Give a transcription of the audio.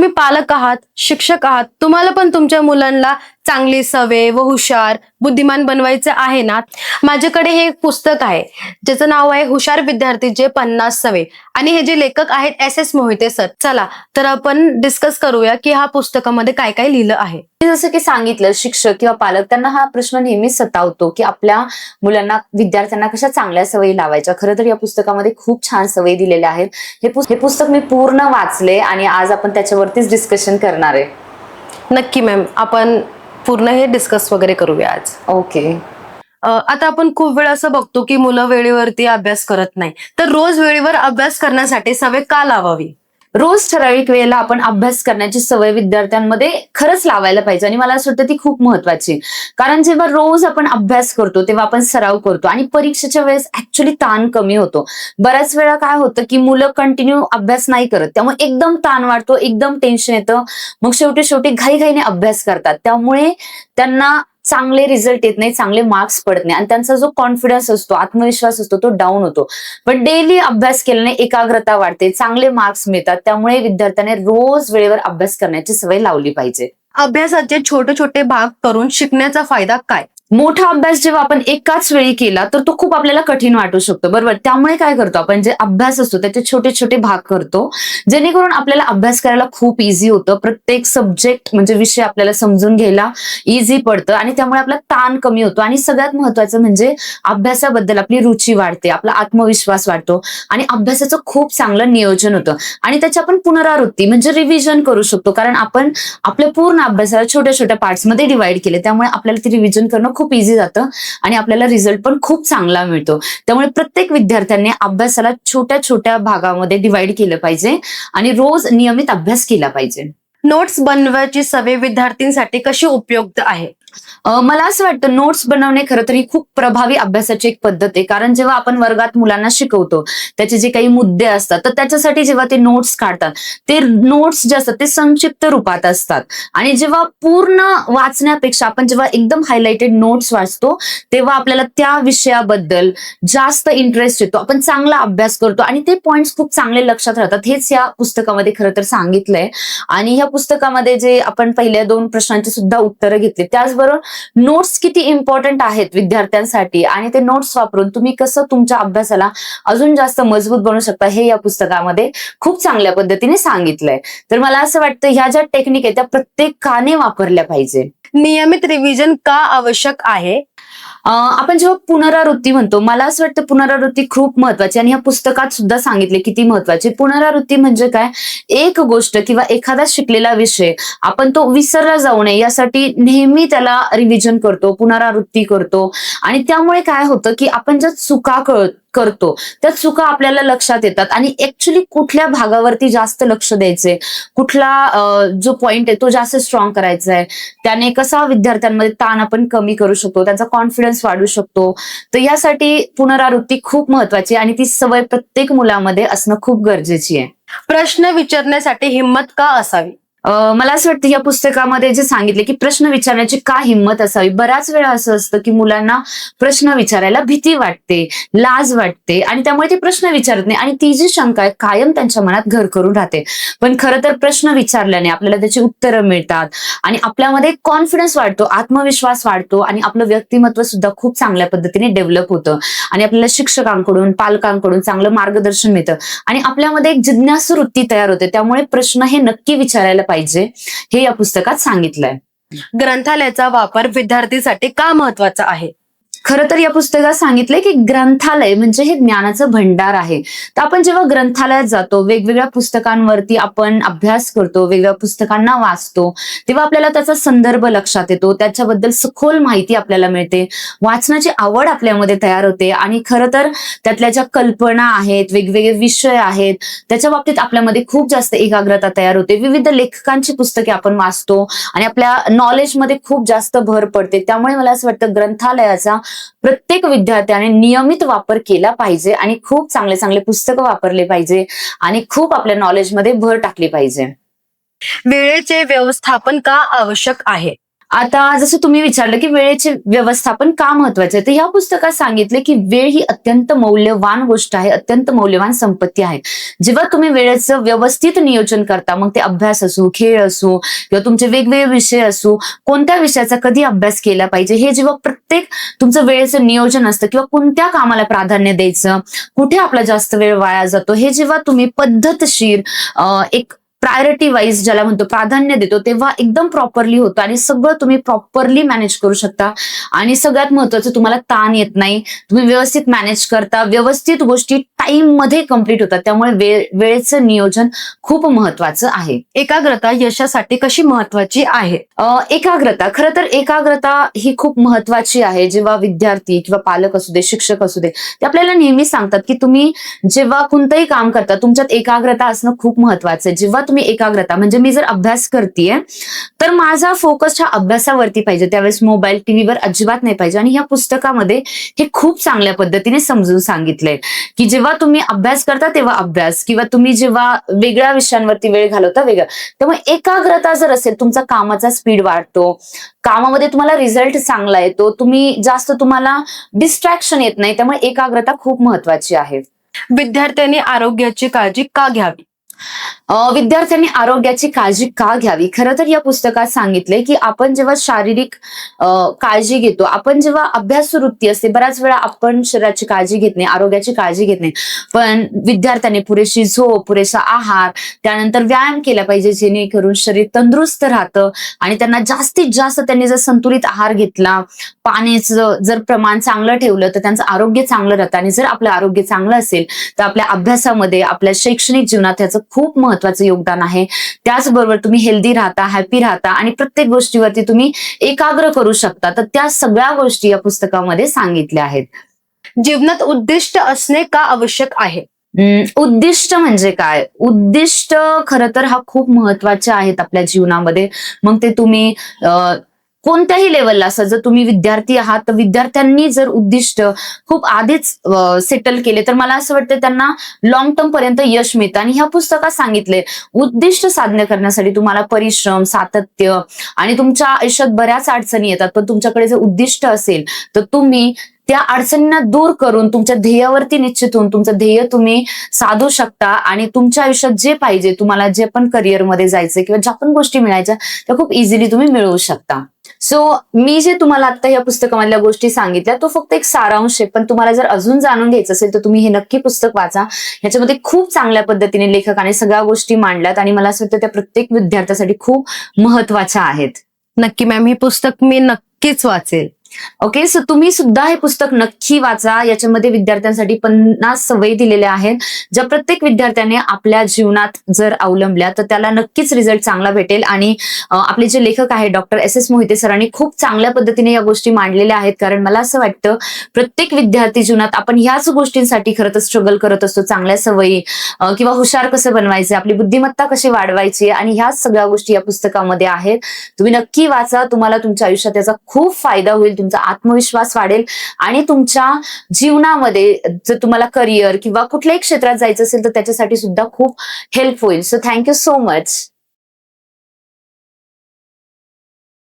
तुम्ही पालक आहात, शिक्षक आहात, तुम्हाला पण तुमच्या मुलांना चांगली सवय व हुशार बुद्धिमान बनवायचं आहे ना. माझ्याकडे हे एक पुस्तक आहे ज्याचं नाव आहे हुशार विद्यार्थीचे 50 सवय आणि हे जे लेखक आहेत SS मोहिते सर. चला तर आपण डिस्कस करूया की ह्या पुस्तकामध्ये काय काय लिहिलं आहे. जसं की सांगितलं, शिक्षक किंवा पालक त्यांना हा प्रश्न नेहमीच सतावतो की आपल्या मुलांना, विद्यार्थ्यांना कशा चांगल्या सवयी लावायच्या. खरं तर या पुस्तकामध्ये खूप छान सवयी दिलेल्या आहेत. हे पुस्तक मी पूर्ण वाचले आणि आज आपण त्याच्यावरतीच डिस्कशन करणार आहे. नक्की मॅम, आपण पूर्ण हे डिस्कस वगैरे करूया आज. ओके. आता आपण खूप वेळ असं बघतो की मुलं वेळेवरती अभ्यास करत नाही, तर रोज वेळेवर अभ्यास करण्यासाठी सवय का लावावी? रोज ठराविक वेळेला आपण अभ्यास करण्याची सवय विद्यार्थ्यांमध्ये खरंच लावायला पाहिजे आणि मला असं वाटतं ती खूप महत्वाची. कारण जेव्हा रोज आपण अभ्यास करतो तेव्हा आपण सराव करतो आणि परीक्षेच्या वेळेस ऍक्च्युली ताण कमी होतो. बऱ्याच वेळा काय होतं की मुलं कंटिन्यू अभ्यास नाही करत, त्यामुळे एकदम ताण वाढतो, एकदम टेन्शन येतं, मग शेवटी घाईघाईने अभ्यास करतात, त्यामुळे त्यांना चांगले रिझल्ट येत नाही, चांगले मार्क्स पडत नाही आणि त्यांचा जो कॉन्फिडन्स असतो, आत्मविश्वास असतो तो डाऊन होतो. पण डेली अभ्यास केल्याने एकाग्रता वाढते, चांगले मार्क्स मिळतात. त्यामुळे विद्यार्थ्याने रोज वेळेवर अभ्यास करण्याची सवय लावली पाहिजे. अभ्यासाचे छोटे छोटे भाग करून शिकण्याचा फायदा काय? मोठा अभ्यास जेव्हा आपण एकाच वेळी केला तर तो खूप आपल्याला कठीण वाटू शकतो, बरोबर. त्यामुळे काय करतो आपण, जे अभ्यास असतो त्याचे छोटे छोटे भाग करतो, जेणेकरून आपल्याला अभ्यास करायला खूप इझी होतं. प्रत्येक सब्जेक्ट म्हणजे विषय आपल्याला समजून घ्यायला इझी पडतं आणि त्यामुळे आपला ताण कमी होतो. आणि सगळ्यात महत्वाचं म्हणजे अभ्यासाबद्दल आपली रुची वाढते, आपला आत्मविश्वास वाढतो आणि अभ्यासाचं खूप चांगलं नियोजन होतं आणि त्याची आपण पुनरावृत्ती म्हणजे रिव्हिजन करू शकतो. कारण आपण आपल्या पूर्ण अभ्यासाला छोट्या छोट्या पार्ट्समध्ये डिवाइड केले, त्यामुळे आपल्याला ती रिव्हिजन करणं खूप इझी जातं आणि आपल्याला रिझल्ट पण खूप चांगला मिळतो. त्यामुळे प्रत्येक विद्यार्थ्यांनी अभ्यासाला छोट्या छोट्या भागामध्ये डिवाइड केलं पाहिजे आणि रोज नियमित अभ्यास केला पाहिजे. नोट्स बनवायची सवय विद्यार्थ्यांसाठी कशी उपयुक्त आहे? मला असं वाटतं नोट्स बनवणे खरं तर ही खूप प्रभावी अभ्यासाची एक पद्धत आहे. कारण जेव्हा आपण वर्गात मुलांना शिकवतो, त्याचे जे काही मुद्दे असतात, तर त्याच्यासाठी जेव्हा ते नोट्स काढतात, ते नोट्स जे असतात ते संक्षिप्त रूपात असतात आणि जेव्हा पूर्ण वाचण्यापेक्षा आपण जेव्हा एकदम हायलाइटेड नोट्स वाचतो तेव्हा आपल्याला त्या विषयाबद्दल जास्त इंटरेस्ट येतो, आपण चांगला अभ्यास करतो आणि ते पॉइंट्स खूप चांगले लक्षात राहतात. हेच या पुस्तकामध्ये खरं तर सांगितलंय. आणि या पुस्तकामध्ये जे आपण पहिल्या 2 प्रश्नांची सुद्धा उत्तरं घेतली, त्याचबरोबर नोट्स किती इम्पॉर्टंट आहेत विद्यार्थ्यांसाठी आणि ते नोट्स वापरून तुम्ही कसं तुमच्या अभ्यासाला अजून जास्त मजबूत बनवू शकता हे या पुस्तकामध्ये खूप चांगल्या पद्धतीने सांगितलंय. तर मला असं वाटतं ह्या ज्या टेक्निक आहेत त्या प्रत्येकाने वापरल्या पाहिजे. नियमित रिव्हिजन का आवश्यक आहे? आपण जेव्हा पुनरावृत्ती म्हणतो, मला असं वाटतं पुनरावृत्ती खूप महत्वाची आणि ह्या पुस्तकात सुद्धा सांगितले किती महत्वाची. पुनरावृत्ती म्हणजे काय, एक गोष्ट किंवा एखादा शिकलेला विषय आपण तो विसरला जाऊ नये यासाठी नेहमी त्याला रिव्हिजन करतो, पुनरावृत्ती करतो आणि त्यामुळे काय होतं की आपण ज्या चुका करतो त्या चुका आपल्याला लक्षात येतात आणि ऍक्च्युली कुठल्या भागावरती जास्त लक्ष द्यायचंय, कुठला जो पॉइंट आहे तो जास्त स्ट्रॉंग करायचा आहे, त्याने कसा विद्यार्थ्यांमध्ये ताण आपण कमी करू शकतो, त्यांचा कॉन्फिडन्स वाढू शकतो. तर यासाठी पुनरावृत्ती खूप महत्वाची आणि ती सवय प्रत्येक मुलामध्ये असणं खूप गरजेची आहे. प्रश्न विचारण्यासाठी हिंमत का असावी? मला असं वाटतं या पुस्तकामध्ये जे सांगितले की प्रश्न विचारण्याची का हिंमत असावी. बऱ्याच वेळा असं असतं की मुलांना प्रश्न विचारायला भीती वाटते, लाज वाटते आणि त्यामुळे ते प्रश्न विचारत नाही आणि ती जी शंका आहे कायम त्यांच्या मनात घर करून राहते. पण खरं तर प्रश्न विचारल्याने आपल्याला त्याची उत्तरं मिळतात आणि आपल्यामध्ये कॉन्फिडन्स वाढतो, आत्मविश्वास वाढतो आणि आपलं व्यक्तिमत्व सुद्धा खूप चांगल्या पद्धतीने डेव्हलप होतं आणि आपल्याला शिक्षकांकडून, पालकांकडून चांगलं मार्गदर्शन मिळतं आणि आपल्यामध्ये एक जिज्ञासू वृत्ती तयार होते. त्यामुळे प्रश्न हे नक्की विचारायला पाहिजे हे या पुस्तकात सांगितलंय. ग्रंथालयाचा वापर विद्यार्थीसाठी का महत्वाचा आहे? खरं तर या पुस्तकात सांगितलंय की ग्रंथालय म्हणजे हे ज्ञानाचं भंडार आहे. तर आपण जेव्हा ग्रंथालयात जातो, वेगवेगळ्या पुस्तकांवरती आपण अभ्यास करतो, वेगवेगळ्या पुस्तकांना वाचतो, तेव्हा आपल्याला त्याचा संदर्भ लक्षात येतो, त्याच्याबद्दल सखोल माहिती आपल्याला मिळते, वाचनाची आवड आपल्यामध्ये तयार होते आणि खरं तर त्यातल्या ज्या कल्पना आहेत, वेगवेगळे विषय आहेत, त्याच्या बाबतीत आपल्यामध्ये खूप जास्त एकाग्रता तयार होते. विविध लेखकांची पुस्तके आपण वाचतो आणि आपल्या नॉलेजमध्ये खूप जास्त भर पडते. त्यामुळे मला असं वाटतं ग्रंथालयाचा प्रत्येक विद्यार्थ्याने नियमित वापर केला पाहिजे आणि खूप चांगले चांगले पुस्तकं वापरले पाहिजे आणि खूप आपल्या नॉलेजमध्ये भर टाकली पाहिजे. वेळेचे व्यवस्थापन का आवश्यक आहे? आता जसं तुम्ही विचारलं की वेळेचे व्यवस्थापन का महत्वाचे आहे, तर ह्या पुस्तकात सांगितले की वेळ ही अत्यंत मौल्यवान गोष्ट आहे, अत्यंत मौल्यवान संपत्ती आहे. जेव्हा तुम्ही वेळेचं व्यवस्थित नियोजन करता, मग ते अभ्यास असो, खेळ असो किंवा तुमचे वेगवेगळे विषय असो, कोणत्या विषयाचा कधी अभ्यास केला पाहिजे, हे जेव्हा प्रत्येक तुमचं वेळेचं नियोजन असतं किंवा कोणत्या कामाला प्राधान्य द्यायचं, कुठे आपला जास्त वेळ वाया जातो, हे जेव्हा तुम्ही पद्धतशीर एक प्रायोरिटी वाईज ज्याला म्हणतो प्राधान्य देतो, तेव्हा एकदम प्रॉपरली होतं आणि सगळं तुम्ही प्रॉपरली मॅनेज करू शकता. आणि सगळ्यात महत्वाचं, तुम्हाला ताण येत नाही, तुम्ही व्यवस्थित मॅनेज करता, व्यवस्थित गोष्टी टाइम मध्ये कम्प्लीट होतात. त्यामुळे वेळेचं नियोजन खूप महत्वाचं आहे. एकाग्रता यशासाठी कशी महत्वाची आहे? एकाग्रता, खरं तर एकाग्रता ही खूप महत्वाची आहे. जेव्हा विद्यार्थी किंवा पालक असू दे, शिक्षक असू दे, ते आपल्याला नेहमी सांगतात की तुम्ही जेव्हा कोणतंही काम करता, तुमच्यात एकाग्रता असणं खूप महत्वाचं आहे. जेव्हा तुम्ही एकाग्रता, म्हणजे मी जर अभ्यास करतेय तर माझा फोकस हा अभ्यासावरती पाहिजे, त्यावेळेस मोबाईल टीव्हीवर अजिबात नाही पाहिजे. आणि या पुस्तकामध्ये हे खूप चांगल्या पद्धतीने समजून सांगितलंय की जेव्हा तुम्ही अभ्यास करता तेव्हा अभ्यास, किंवा तुम्ही जेव्हा वेगळ्या विषयांवरती वेळ घालवता वेगळं. त्यामुळे एकाग्रता जर असेल, तुमचा कामाचा स्पीड वाढतो, कामामध्ये तुम्हाला रिझल्ट चांगला येतो, तुम्हाला डिस्ट्रॅक्शन येत नाही. त्यामुळे एकाग्रता खूप महत्वाची आहे. विद्यार्थ्यांनी आरोग्याची काळजी का घ्यावी? विद्यार्थ्यांनी आरोग्याची काळजी का घ्यावी, खरं तर या पुस्तकात सांगितलंय की आपण जेव्हा शारीरिक काळजी घेतो, आपण जेव्हा अभ्यास वृत्ती असते, बऱ्याच वेळा आपण शरीराची काळजी घेत नाही, आरोग्याची काळजी घेत नाही. पण विद्यार्थ्यांनी पुरेशी झोप, पुरेसा आहार, त्यानंतर व्यायाम केला पाहिजे, जेणेकरून शरीर तंदुरुस्त राहतं. आणि त्यांना जास्तीत जास्त त्यांनी जर संतुलित आहार घेतला, पाण्याचं जर प्रमाण चांगलं ठेवलं, तर त्यांचं आरोग्य चांगलं राहतं. आणि जर आपलं आरोग्य चांगलं असेल तर आपल्या अभ्यासामध्ये, आपल्या शैक्षणिक जीवनात त्याचं खूप महत्वाचं योगदान आहे. त्याचबरोबर तुम्ही हेल्दी राहता, हॅपी राहता आणि प्रत्येक गोष्टीवरती तुम्ही एकाग्र करू शकता. तर त्या सगळ्या गोष्टी या पुस्तकामध्ये सांगितल्या आहेत. जीवनात उद्दिष्ट असणे का आवश्यक आहे? उद्दिष्ट म्हणजे काय? उद्दिष्ट खरं तर हा खूप महत्वाचे आहेत आपल्या जीवनामध्ये. मग ते तुम्ही कोणत्याही लेवलला असं, जर तुम्ही विद्यार्थी आहात तर विद्यार्थ्यांनी जर उद्दिष्ट खूप आधीच सेटल केले तर मला असं वाटतं त्यांना लॉंग टर्म पर्यंत यश मिळतं. आणि ह्या पुस्तकात सांगितले उद्दिष्ट साध्य करण्यासाठी तुम्हाला परिश्रम, सातत्य, आणि तुमच्या आयुष्यात बऱ्याच अडचणी येतात, पण तुमच्याकडे जर उद्दिष्ट असेल तर तुम्ही त्या अडचणींना दूर करून तुमच्या ध्येयावरती निश्चित होऊन तुमचं ध्येय तुम्ही साधू शकता. आणि तुमच्या आयुष्यात जे पाहिजे, तुम्हाला जे पण करिअरमध्ये जायचं किंवा ज्या पण गोष्टी मिळायच्या त्या खूप इझिली तुम्ही मिळवू शकता. सो मी जे तुम्हाला आता या पुस्तकामधल्या गोष्टी सांगितल्या तो फक्त एक सारांश आहे, पण तुम्हाला जर अजून जाणून घ्यायचं असेल तर तुम्ही हे नक्की पुस्तक वाचा. ह्याच्यामध्ये खूप चांगल्या पद्धतीने लेखकाने सगळ्या गोष्टी मांडल्यात आणि मला असं वाटतं त्या प्रत्येक विद्यार्थ्यासाठी खूप महत्वाच्या आहेत. नक्की मॅम, हे पुस्तक मी नक्कीच वाचेल. ओके, सो तुम्ही सुद्धा हे पुस्तक नक्की वाचा. याच्यामध्ये विद्यार्थ्यांसाठी 50 सवयी दिलेल्या आहेत, ज्या प्रत्येक विद्यार्थ्याने आपल्या जीवनात जर अवलंबल्या तर त्याला नक्कीच रिझल्ट चांगला भेटेल. आणि आपले जे लेखक आहेत डॉक्टर S.S. मोहिते सरांनी खूप चांगल्या पद्धतीने या गोष्टी मांडलेल्या आहेत. कारण मला असं वाटतं प्रत्येक विद्यार्थी जीवनात आपण ह्याच गोष्टींसाठी खरं तर स्ट्रगल करत असतो. चांगल्या सवयी किंवा हुशार कसं बनवायचे, आपली बुद्धिमत्ता कशी वाढवायची, आणि ह्याच सगळ्या गोष्टी या पुस्तकामध्ये आहेत. तुम्ही नक्की वाचा. तुम्हाला तुमच्या आयुष्यात याचा खूप फायदा होईल, तुमचा आत्मविश्वास वाढेल आणि तुमच्या जीवनामध्ये जर तुम्हाला करिअर किंवा कुठल्याही क्षेत्रात जायचं असेल तर त्याच्यासाठी सुद्धा खूप हेल्प होईल. So thank you so much.